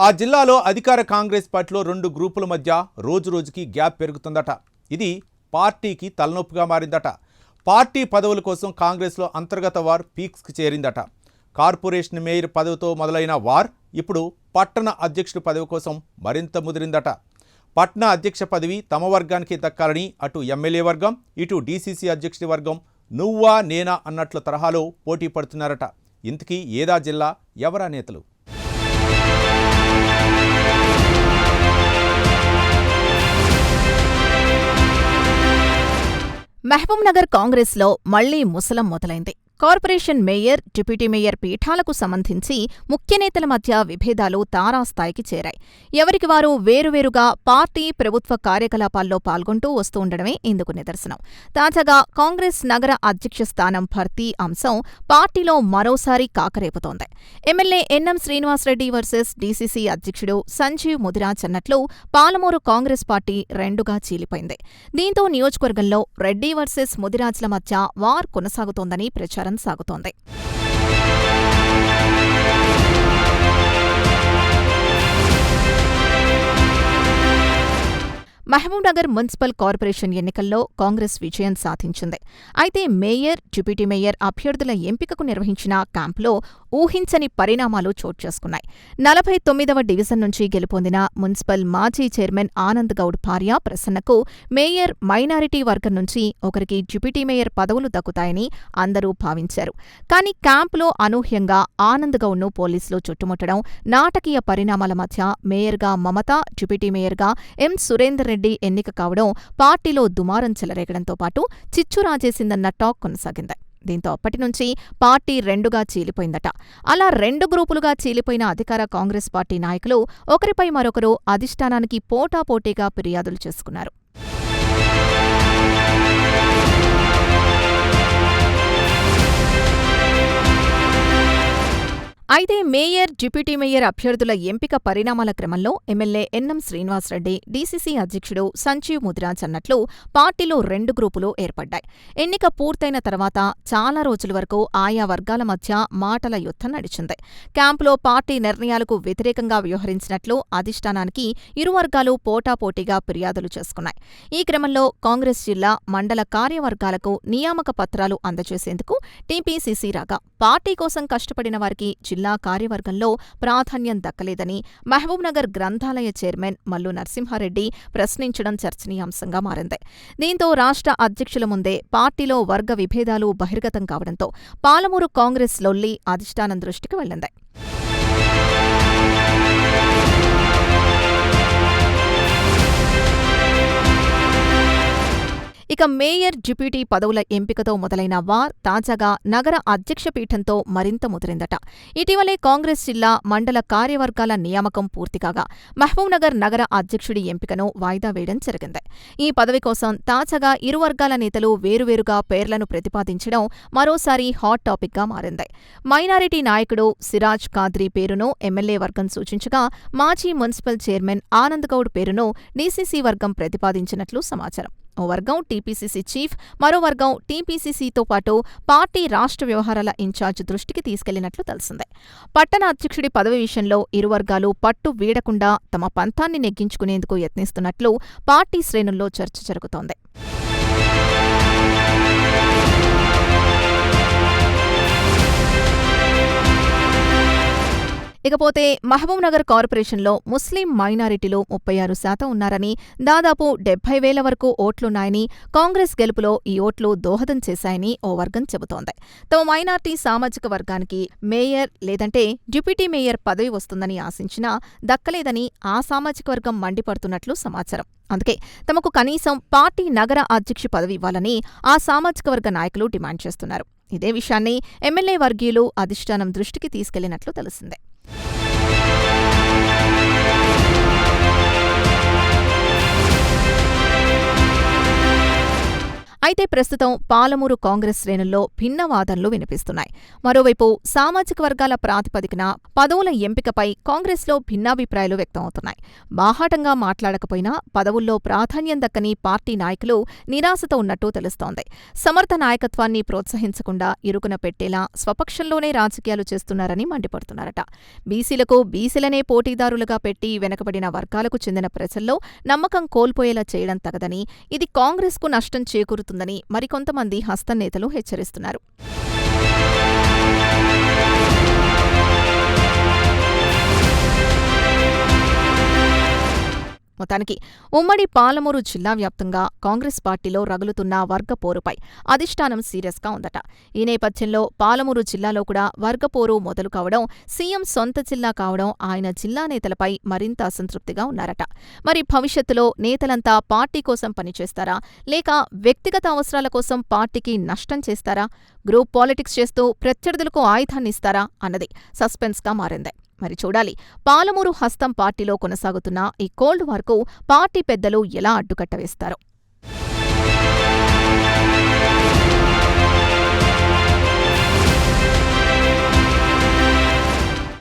ఆ జిల్లాలో అధికార కాంగ్రెస్ పార్టీలో రెండు గ్రూపుల మధ్య రోజురోజుకి గ్యాప్ పెరుగుతుందట. ఇది పార్టీకి తలనొప్పిగా మారిందట. పార్టీ పదవుల కోసం కాంగ్రెస్లో అంతర్గత వార్ పీక్స్కి చేరిందట. కార్పొరేషన్ మేయర్ పదవితో మొదలైన వార్ ఇప్పుడు పట్టణ అధ్యక్షుడి పదవి కోసం మరింత ముదిరిందట. పట్న అధ్యక్ష పదవి తమ వర్గానికి దక్కాలని అటు ఎమ్మెల్యే వర్గం ఇటు డీసీసీ అధ్యక్షుడి వర్గం నువ్వా నేనా అన్నట్ల తరహాలో పోటీ పడుతున్నారట. ఇంతకీ ఏదా జిల్లా, ఎవరా నేతలు? మహబూబ్ నగర్ కాంగ్రెస్లో మళ్లీ ముసలం మొదలైంది. కార్పొరేషన్ మేయర్, డిప్యూటీ మేయర్ పీఠాలకు సంబంధించి ముఖ్య నేతల మధ్య విభేదాలు తారాస్థాయికి చేరాయి. ఎవరికి వారు వేరువేరుగా పార్టీ, ప్రభుత్వ కార్యకలాపాల్లో పాల్గొంటూ వస్తూ ఉండడమే ఇందుకు నిదర్శనం. తాజాగా కాంగ్రెస్ నగర అధ్యక్ష స్థానం భర్తీ అంశం పార్టీలో మరోసారి కాకరేపుతోంది. MLA NM Srinivasa Reddy versus DCC అధ్యక్షుడు సంజీవ్ ముదిరాజ్ అన్నట్లు పాలమూరు కాంగ్రెస్ పార్టీ రెండుగా చీలిపోయింది. దీంతో నియోజకవర్గంలో రెడ్డి వర్సెస్ ముదిరాజ్ల మధ్య వార్ కొనసాగుతోందని ప్రచారం సాగుతోంది. మహబూబ్ నగర్ మున్సిపల్ కార్పొరేషన్ ఎన్నికల్లో కాంగ్రెస్ విజయం సాధించింది. అయితే మేయర్, డిప్యూటీ మేయర్ అభ్యర్థుల ఎంపికకు నిర్వహించిన క్యాంపులో ఊహించని పరిణామాలు చోటుచేసుకున్నాయి. 49వ డివిజన్ నుంచి గెలుపొందిన మున్సిపల్ మాజీ చైర్మన్ ఆనంద్ గౌడ్ భార్య ప్రసన్నకు మేయర్, మైనారిటీ వర్గం నుంచి ఒకరికి డిప్యూటీ మేయర్ పదవులు దక్కుతాయని అందరూ భావించారు. కానీ క్యాంపులో అనూహ్యంగా ఆనంద్ గౌడ్ను పోలీసులు చుట్టుముట్టడం, నాటకీయ పరిణామాల మధ్య మేయర్గా మమత, డిప్యూటీ మేయర్గా ఎం సురేందర్ రెడ్డి ఎన్నిక కావడం పార్టీలో దుమారం చెలరేగడంతో పాటు చిచ్చు రాజేసిందన్న టాక్ కొనసాగింది. దీంతో అప్పటినుంచి పార్టీ రెండుగా చీలిపోయిందట. అలా రెండు గ్రూపులుగా చీలిపోయిన అధికార కాంగ్రెస్ పార్టీ నాయకులు ఒకరిపై మరొకరు అధిష్టానానికి పోటాపోటీగా ఫిర్యాదులు చేసుకున్నారు. అయితే మేయర్, డిప్యూటీ మేయర్ అభ్యర్థుల ఎంపిక పరిణామాల క్రమంలో ఎమ్మెల్యే ఎన్ఎం శ్రీనివాసరెడ్డి, డీసీసీ అధ్యక్షుడు సంజీవ్ ముదిరాజ్ అన్నట్లు పార్టీలో రెండు గ్రూపులు ఏర్పడ్డాయి. ఎన్నిక పూర్తయిన తర్వాత చాలా రోజుల వరకు ఆయా వర్గాల మధ్య మాటల యుద్ధం నడిచింది. క్యాంపులో పార్టీ నిర్ణయాలకు వ్యతిరేకంగా వ్యవహరించినట్లు అధిష్టానానికి ఇరు వర్గాలు పోటాపోటీగా ఫిర్యాదులు చేసుకున్నాయి. ఈ క్రమంలో కాంగ్రెస్ జిల్లా, మండల కార్యవర్గాలకు నియామక పత్రాలు అందజేసేందుకు టీపీసీసీ రాగా పార్టీ కోసం కష్టపడిన వారికి జిల్లా కార్యవర్గంలో ప్రాధాన్యం దక్కలేదని మహబూబ్ నగర్ గ్రంథాలయ చైర్మన్ మల్లు నరసింహారెడ్డి ప్రశ్నించడం చర్చనీయాంశంగా మారింది. దీంతో రాష్ట్ర అధ్యక్షుల ముందే పార్టీలో వర్గ విభేదాలు బహిర్గతం కావడంతో పాలమూరు కాంగ్రెస్ లొల్లి అధిష్టానం దృష్టికి వెళ్లింది. ఇక మేయర్, డిప్యూటీ పదవుల ఎంపికతో మొదలైన వార్ తాజాగా నగర అధ్యక్ష పీఠంతో మరింత ముదిరిందట. ఇటీవలే కాంగ్రెస్ జిల్లా, మండల కార్యవర్గాల నియామకం పూర్తికాగా మహబూబ్ నగర్ నగర అధ్యక్షుడి ఎంపికను వాయిదా వేయడం జరిగింది. ఈ పదవి కోసం తాజాగా ఇరు వర్గాల నేతలు వేరువేరుగా పేర్లను ప్రతిపాదించడం మరోసారి హాట్ టాపిక్గా మారింది. మైనారిటీ నాయకుడు సిరాజ్ ఖాద్రీ పేరును ఎమ్మెల్యే వర్గం సూచించగా, మాజీ మున్సిపల్ చైర్మన్ ఆనంద్ గౌడ్ పేరును డీసీసీ వర్గం ప్రతిపాదించినట్లు సమాచారం. ఓ వర్గం టీపీసీసీ చీఫ్, మరో వర్గం టీపీసీసీతో పాటు పార్టీ రాష్ట్ర వ్యవహారాల ఇన్ఛార్జ్ దృష్టికి తీసుకెళ్లినట్లు తెలిసిందే. పట్టణ అధ్యక్షుడి పదవి విషయంలో ఇరు వర్గాలు పట్టు వీడకుండా తమ పంథాన్ని నెగ్గించుకునేందుకు యత్నిస్తున్నట్లు పార్టీ శ్రేణుల్లో చర్చ జరుగుతోంది. ఇకపోతే మహబూబ్ నగర్ కార్పొరేషన్లో ముస్లిం మైనారిటీలు 36% ఉన్నారని, దాదాపు 70,000 వరకు ఓట్లున్నాయని, కాంగ్రెస్ గెలుపులో ఈ ఓట్లు దోహదం చేశాయని ఓ వర్గం చెబుతోంది. తమ మైనార్టీ సామాజిక వర్గానికి మేయర్ లేదంటే డిప్యూటీ మేయర్ పదవి వస్తుందని ఆశించినా దక్కలేదని ఆ సామాజిక వర్గం మండిపడుతున్నట్లు సమాచారం. అందుకే తమకు కనీసం పార్టీ నగర అధ్యక్ష పదవి ఇవ్వాలని ఆ సామాజిక వర్గ నాయకులు డిమాండ్ చేస్తున్నారు. ఇదే విషయాన్ని ఎమ్మెల్యే వర్గీయులు అధిష్టానం దృష్టికి తీసుకెళ్లినట్లు తెలిసిందే. అయితే ప్రస్తుతం పాలమూరు కాంగ్రెస్ శ్రేణుల్లో భిన్న వాదనలు వినిపిస్తున్నాయి. మరోవైపు సామాజిక వర్గాల ప్రాతిపదికన పదవుల ఎంపికపై కాంగ్రెస్లో భిన్నాభిప్రాయాలు వ్యక్తమవుతున్నాయి. బాహాటంగా మాట్లాడకపోయినా పదవుల్లో ప్రాధాన్యం దక్కని పార్టీ నాయకులు నిరాశతో ఉన్నట్టు తెలుస్తోంది. సమర్థ నాయకత్వాన్ని ప్రోత్సహించకుండా ఇరుకున పెట్టేలా స్వపక్షంలోనే రాజకీయాలు చేస్తున్నారని మండిపడుతున్నారట. బీసీలకు బీసీలనే పోటీదారులుగా పెట్టి వెనకబడిన వర్గాలకు చెందిన ప్రజల్లో నమ్మకం కోల్పోయేలా చేయడం తగదని, ఇది కాంగ్రెస్కు నష్టం చేకూరుతుందని మరికొంతమంది హస్తనేతలు హెచ్చరిస్తున్నారు. మొత్తానికి ఉమ్మడి పాలమూరు జిల్లా వ్యాప్తంగా కాంగ్రెస్ పార్టీలో రగులుతున్న వర్గపోరుపై అధిష్టానం సీరియస్గా ఉందట. ఈ నేపథ్యంలో పాలమూరు జిల్లాలో కూడా వర్గపోరు మొదలు కావడం, సీఎం సొంత జిల్లా కావడం ఆయన జిల్లా నేతలపై మరింత అసంతృప్తిగా ఉన్నారట. మరి భవిష్యత్తులో నేతలంతా పార్టీ కోసం పనిచేస్తారా, లేక వ్యక్తిగత అవసరాల కోసం పార్టీకి నష్టం చేస్తారా, గ్రూప్ పాలిటిక్స్ చేస్తూ ప్రత్యర్థులకు ఆయుధాన్నిస్తారా అన్నది సస్పెన్స్గా మారింది. మరి చూడాలి, పాలమూరు హస్తం పార్టీలో కొనసాగుతున్న ఈ కోల్డ్ వార్కు పార్టీ పెద్దలు ఎలా అడ్డుకట్ట వేస్తారో.